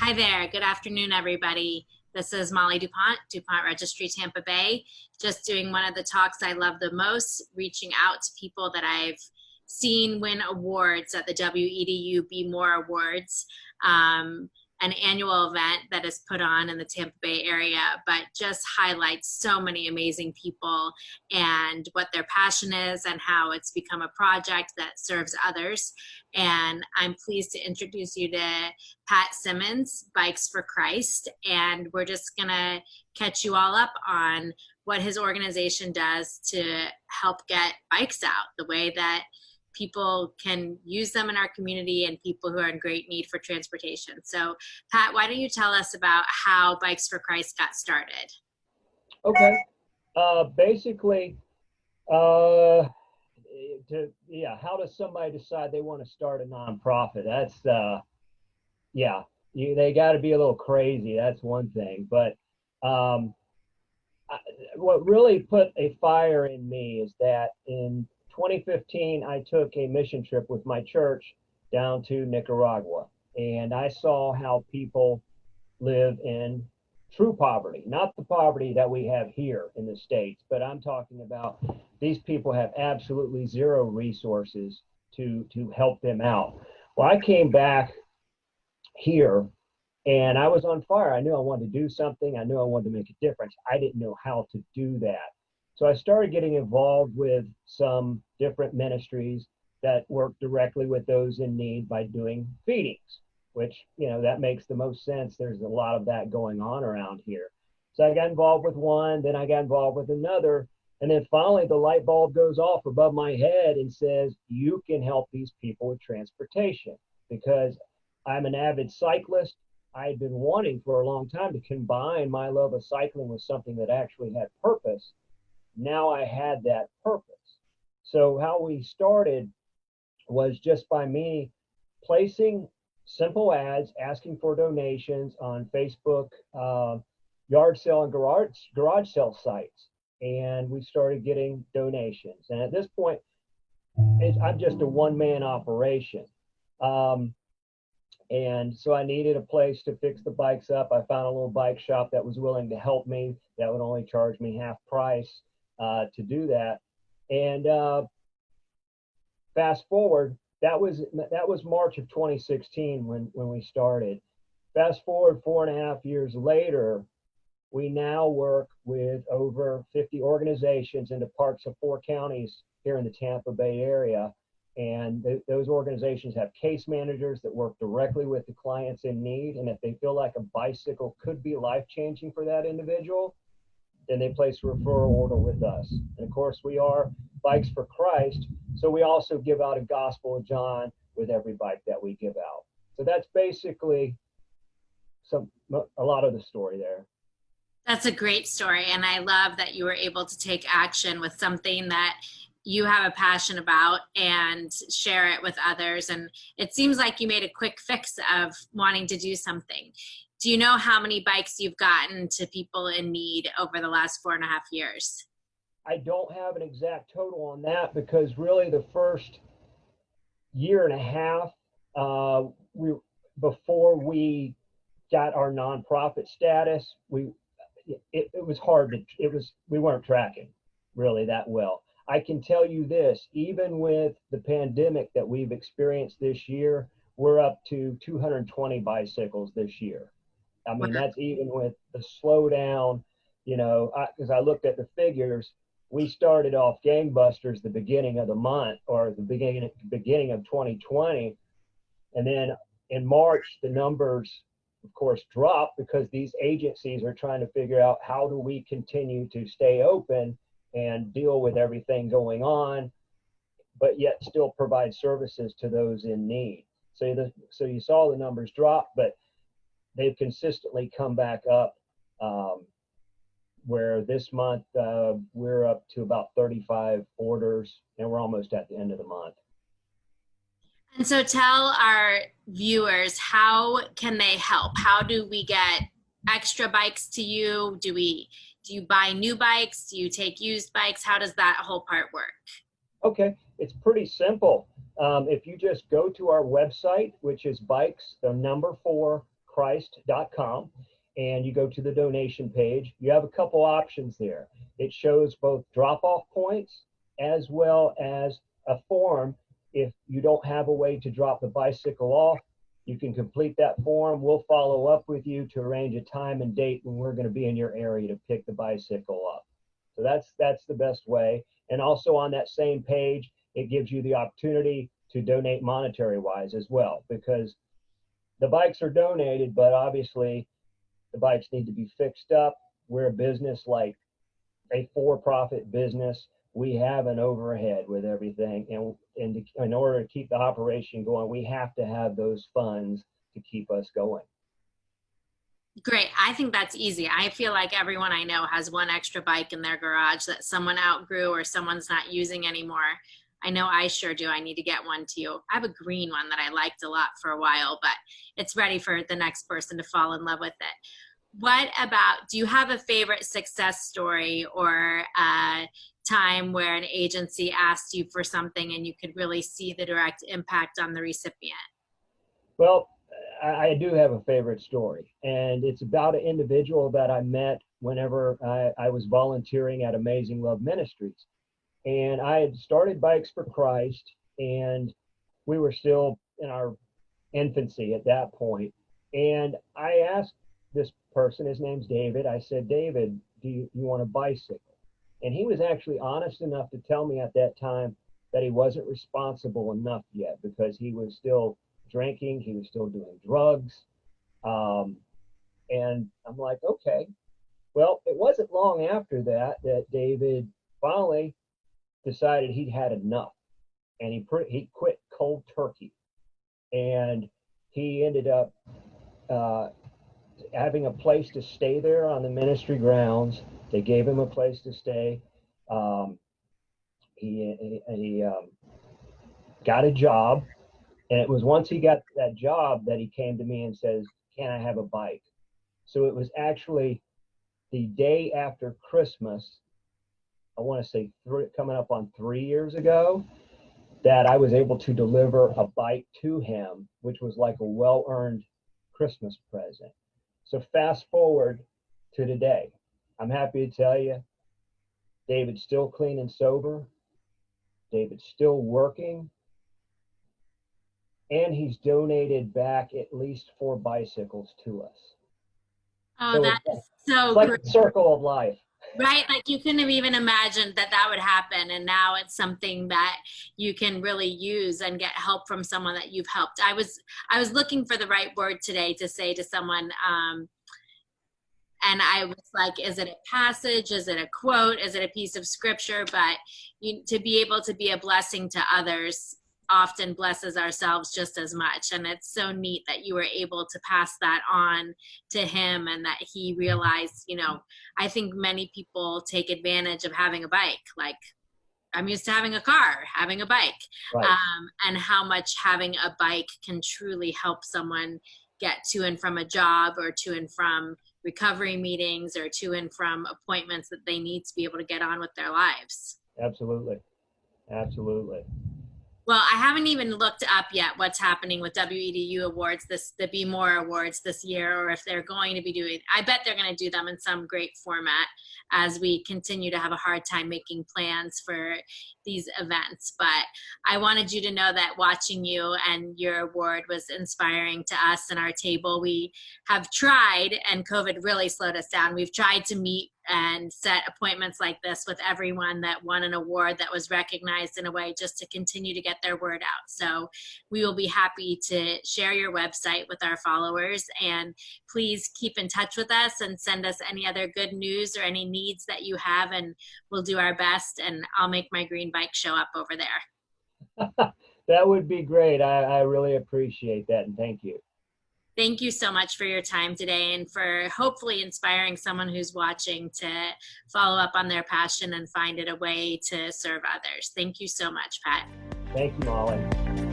Hi there. Good afternoon, everybody. This is Molly DuPont, DuPont Registry Tampa Bay, just doing one of the talks I love the most, reaching out to people that I've seen win awards at the WEDU Be More Awards, an annual event that is put on in the Tampa Bay area, but just highlights so many amazing people and what their passion is and how it's become a project that serves others. And I'm pleased to introduce you to Pat Simmons, Bikes for Christ, and we're just gonna catch you all up on what his organization does to help get bikes out, the way that people can use them in our community and people who are in great need for transportation. So Pat, why don't you tell us about how Bikes for Christ got started? Okay. Basically, how does somebody decide they want to start a nonprofit? That's, they got to be a little crazy. That's one thing. But what really put a fire in me is that in 2015, I took a mission trip with my church down to Nicaragua, and I saw how people live in true poverty, not the poverty that we have here in the States, but I'm talking about these people have absolutely zero resources to help them out. Well, I came back here and I was on fire. I knew I wanted to do something. I knew I wanted to make a difference. I didn't know how to do that. So I started getting involved with some different ministries that work directly with those in need by doing feedings, which, that makes the most sense. There's a lot of that going on around here. So I got involved with one, then I got involved with another. And then finally the light bulb goes off above my head and says, you can help these people with transportation, because I'm an avid cyclist. I had been wanting for a long time to combine my love of cycling with something that actually had purpose. Now I had that purpose. So how we started was just by me placing simple ads, asking for donations on Facebook, yard sale and garage sale sites. And we started getting donations. And at this point, I'm just a one-man operation. And so I needed a place to fix the bikes up. I found a little bike shop that was willing to help me, that would only charge me half price to do that. And fast forward, that was March of 2016 when we started. Fast forward 4.5 years later, we now work with over 50 organizations in the parts of 4 counties here in the Tampa Bay area. And those organizations have case managers that work directly with the clients in need. And if they feel like a bicycle could be life-changing for that individual, then they place a referral order with us. And of course, we are Bikes for Christ, so we also give out a Gospel of John with every bike that we give out. So that's basically a lot of the story there. That's a great story, and I love that you were able to take action with something that you have a passion about and share it with others. And it seems like you made a quick fix of wanting to do something. Do you know how many bikes you've gotten to people in need over the last 4.5 years? I don't have an exact total on that, because really the first 1.5 years, before we got our nonprofit status, it was hard we weren't tracking really that well. I can tell you this, even with the pandemic that we've experienced this year, we're up to 220 bicycles this year. I mean, that's even with the slowdown, because I looked at the figures. We started off gangbusters the beginning of the month, or the beginning of 2020. And then in March, the numbers, of course, dropped because these agencies are trying to figure out how do we continue to stay open and deal with everything going on, but yet still provide services to those in need. So you saw the numbers drop, but they've consistently come back up, where this month we're up to about 35 orders, and we're almost at the end of the month. And so tell our viewers, how can they help? How do we get extra bikes to you? Do you buy new bikes? Do you take used bikes? How does that whole part work? Okay, it's pretty simple. If you just go to our website, which is bikes, the number 4, bikesforchrist.com, and you go to the donation page. You have a couple options there. It shows both drop-off points as well as a form. If you don't have a way to drop the bicycle off, you can complete that form. We'll follow up with you to arrange a time and date when we're going to be in your area to pick the bicycle up. So that's the best way. And also on that same page, it gives you the opportunity to donate monetary-wise as well, because the bikes are donated, but obviously the bikes need to be fixed up. We're a business like a for-profit business. We have an overhead with everything, and in order to keep the operation going, we have to have those funds to keep us going. Great. I think that's easy. I feel like everyone I know has one extra bike in their garage that someone outgrew or someone's not using anymore. I know I sure do. I need to get one too. I have a green one that I liked a lot for a while, but it's ready for the next person to fall in love with it. What about, do you have a favorite success story or a time where an agency asked you for something and you could really see the direct impact on the recipient? Well, I do have a favorite story, and it's about an individual that I met whenever I was volunteering at Amazing Love Ministries. And I had started Bikes for Christ, and we were still in our infancy at that point. And I asked this person, his name's David, I said, David, do you want a bicycle? And he was actually honest enough to tell me at that time that he wasn't responsible enough yet, because he was still drinking, he was still doing drugs. And I'm like, okay. Well, it wasn't long after that David finally decided he'd had enough, and he quit cold turkey, and he ended up having a place to stay there on the ministry grounds. They gave him a place to stay. He got a job, and it was once he got that job that he came to me and says, can I have a bike? So it was actually the day after Christmas, I want to say coming up on 3 years ago, that I was able to deliver a bike to him, which was like a well-earned Christmas present. So fast forward to today. I'm happy to tell you, David's still clean and sober. David's still working. And he's donated back at least 4 bicycles to us. Oh, that is so it's like great. The circle of life. Right? Like you couldn't have even imagined that would happen. And now it's something that you can really use and get help from someone that you've helped. I was looking for the right word today to say to someone, and I was like, is it a passage? Is it a quote? Is it a piece of scripture? But to be able to be a blessing to others often blesses ourselves just as much. And it's so neat that you were able to pass that on to him, and that he realized, I think many people take advantage of having a bike. Like, I'm used to having a car, having a bike, right. And how much having a bike can truly help someone get to and from a job, or to and from recovery meetings, or to and from appointments that they need to be able to get on with their lives. Absolutely. Well, I haven't even looked up yet what's happening with WEDU awards, the Be More awards this year, or if they're going to be doing, I bet they're going to do them in some great format as we continue to have a hard time making plans for these events. But I wanted you to know that watching you and your award was inspiring to us and our table. We have tried, and COVID really slowed us down. We've tried to meet and set appointments like this with everyone that won an award that was recognized in a way, just to continue to get their word out. So we will be happy to share your website with our followers, and please keep in touch with us and send us any other good news or any needs that you have, and we'll do our best, and I'll make my green bike show up over there. That would be great. I really appreciate that, and thank you. Thank you so much for your time today, and for hopefully inspiring someone who's watching to follow up on their passion and find it a way to serve others. Thank you so much, Pat. Thank you, Molly.